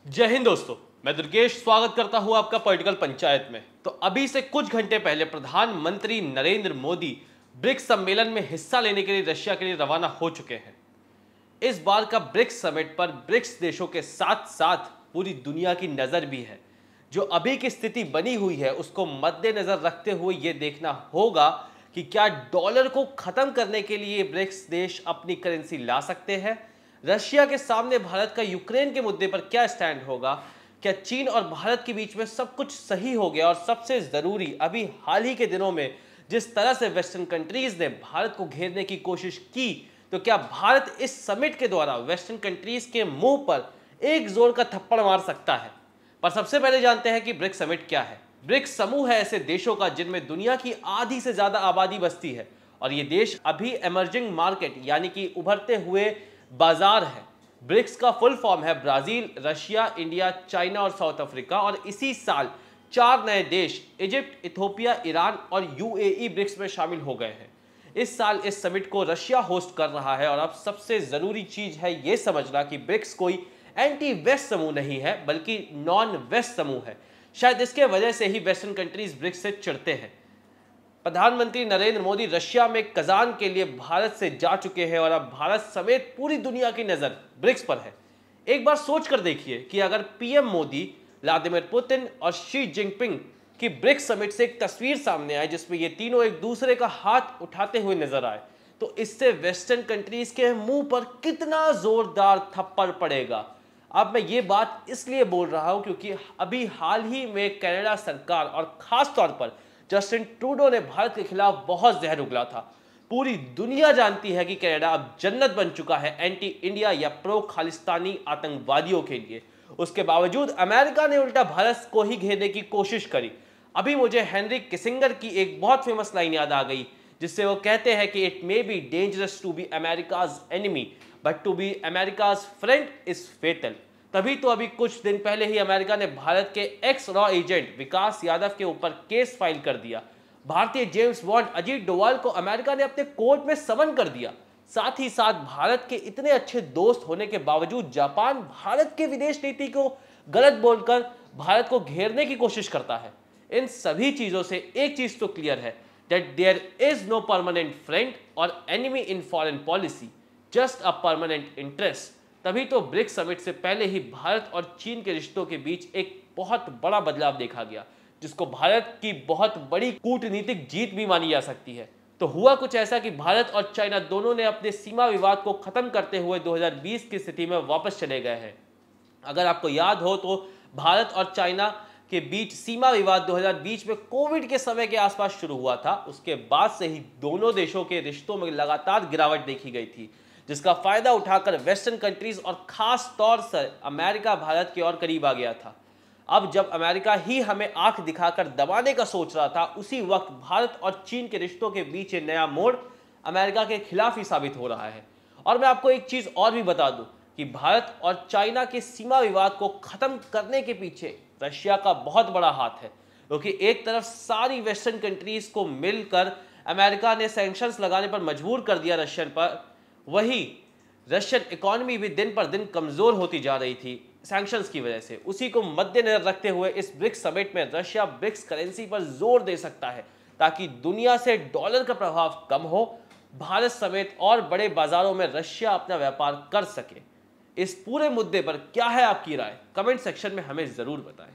जय हिंद दोस्तों, मैं दुर्गेश स्वागत करता हूं आपका पॉलिटिकल पंचायत में। तो अभी से कुछ घंटे पहले प्रधानमंत्री नरेंद्र मोदी ब्रिक्स सम्मेलन में हिस्सा लेने के लिए रशिया के लिए रवाना हो चुके हैं। इस बार का ब्रिक्स समिट पर ब्रिक्स देशों के साथ साथ पूरी दुनिया की नजर भी है। जो अभी की स्थिति बनी हुई है उसको मद्देनजर रखते हुए ये देखना होगा कि क्या डॉलर को खत्म करने के लिए ब्रिक्स देश अपनी करेंसी ला सकते हैं। रशिया के सामने भारत का यूक्रेन के मुद्दे पर क्या स्टैंड होगा। क्या चीन और भारत के बीच में सब कुछ सही हो गया। और सबसे जरूरी, अभी हाल ही के दिनों में जिस तरह से वेस्टर्न कंट्रीज ने भारत को घेरने की कोशिश की, तो क्या भारत इस समिट के द्वारा वेस्टर्न कंट्रीज के मुंह पर एक जोर का थप्पड़ मार सकता है। पर सबसे पहले जानते हैं कि ब्रिक्स समिट क्या है। ब्रिक्स समूह है ऐसे देशों का जिनमें दुनिया की आधी से ज्यादा आबादी बसती है और ये देश अभी इमर्जिंग मार्केट यानी कि उभरते हुए बाजार है। ब्रिक्स का फुल फॉर्म है ब्राजील, रशिया, इंडिया, चाइना और साउथ अफ्रीका। और इसी साल 4 नए देश इजिप्ट, इथोपिया, ईरान और यूएई ब्रिक्स में शामिल हो गए हैं। इस साल इस समिट को रशिया होस्ट कर रहा है। और अब सबसे जरूरी चीज है यह समझना कि ब्रिक्स कोई एंटी वेस्ट समूह नहीं है बल्कि नॉन वेस्ट समूह है। शायद इसके वजह से ही वेस्टर्न कंट्रीज ब्रिक्स से चिढ़ते हैं। प्रधानमंत्री नरेंद्र मोदी रशिया में कजान के लिए भारत से जा चुके हैं और अब भारत समेत पूरी दुनिया की नजर ब्रिक्स पर है। एक बार सोच कर देखिए कि अगर पीएम मोदी, व्लादिमीर पुतिन और शी जिनपिंग की ब्रिक्स समिट से एक तस्वीर सामने आए जिसमें ये तीनों एक दूसरे का हाथ उठाते हुए नजर आए, तो इससे वेस्टर्न कंट्रीज के मुंह पर कितना जोरदार थप्पड़ पड़ेगा। अब मैं ये बात इसलिए बोल रहा हूं क्योंकि अभी हाल ही में कनाडा सरकार और खास तौर पर जस्टिन ट्रूडो ने भारत के खिलाफ बहुत जहर उगला था। पूरी दुनिया जानती है कि कनाडा अब जन्नत बन चुका है एंटी इंडिया या प्रो खालिस्तानी आतंकवादियों के लिए। उसके बावजूद अमेरिका ने उल्टा भारत को ही घेरने की कोशिश करी। अभी मुझे हेनरी किसिंगर की एक बहुत फेमस लाइन याद आ गई जिससे वो कहते हैं कि it may be dangerous to be America's enemy but to be America's friend is fatal. तभी तो अभी कुछ दिन पहले ही अमेरिका ने भारत के एक्स रॉ एजेंट विकास यादव के ऊपर केस फाइल कर दिया। भारतीय जेम्स बॉन्ड अजीत डोवाल को अमेरिका ने अपने कोर्ट में समन कर दिया। साथ ही साथ भारत के इतने अच्छे दोस्त होने के बावजूद जापान भारत के विदेश नीति को गलत बोलकर भारत को घेरने की कोशिश करता है। इन सभी चीजों से एक चीज तो क्लियर है that there is no permanent friend और enemy in foreign policy, just a permanent interest. तभी तो ब्रिक्स समिट से पहले ही भारत और चीन के रिश्तों के बीच एक बहुत बड़ा बदलाव देखा गया जिसको भारत की बहुत बड़ी कूटनीतिक जीत भी मानी जा सकती है। तो हुआ कुछ ऐसा कि भारत और चाइना दोनों ने अपने सीमा विवाद को खत्म करते हुए 2020 की स्थिति में वापस चले गए हैं। अगर आपको याद हो तो भारत और चाइना के बीच सीमा विवाद 2020 में कोविड के समय के आसपास शुरू हुआ था। उसके बाद से ही दोनों देशों के रिश्तों में लगातार गिरावट देखी गई थी जिसका फायदा उठाकर वेस्टर्न कंट्रीज और खास तौर से अमेरिका भारत के और करीब आ गया था। अब जब अमेरिका ही हमें आंख दिखाकर दबाने का सोच रहा था, उसी वक्त भारत और चीन के रिश्तों के बीच ये नया मोड़ अमेरिका के खिलाफ ही साबित हो रहा है। और मैं आपको एक चीज और भी बता दूं कि भारत और चाइना के सीमा विवाद को खत्म करने के पीछे रशिया का बहुत बड़ा हाथ है, क्योंकि एक तरफ सारी वेस्टर्न कंट्रीज को मिलकर अमेरिका ने सैंक्शंस लगाने पर मजबूर कर दिया रशियन पर, वही रशियन इकोनॉमी भी दिन पर दिन कमजोर होती जा रही थी सैंक्शंस की वजह से। उसी को मद्देनजर रखते हुए इस ब्रिक्स समिट में रशिया ब्रिक्स करेंसी पर जोर दे सकता है ताकि दुनिया से डॉलर का प्रभाव कम हो, भारत समेत और बड़े बाजारों में रशिया अपना व्यापार कर सके। इस पूरे मुद्दे पर क्या है आपकी राय? कमेंट सेक्शन में हमें जरूर बताएं।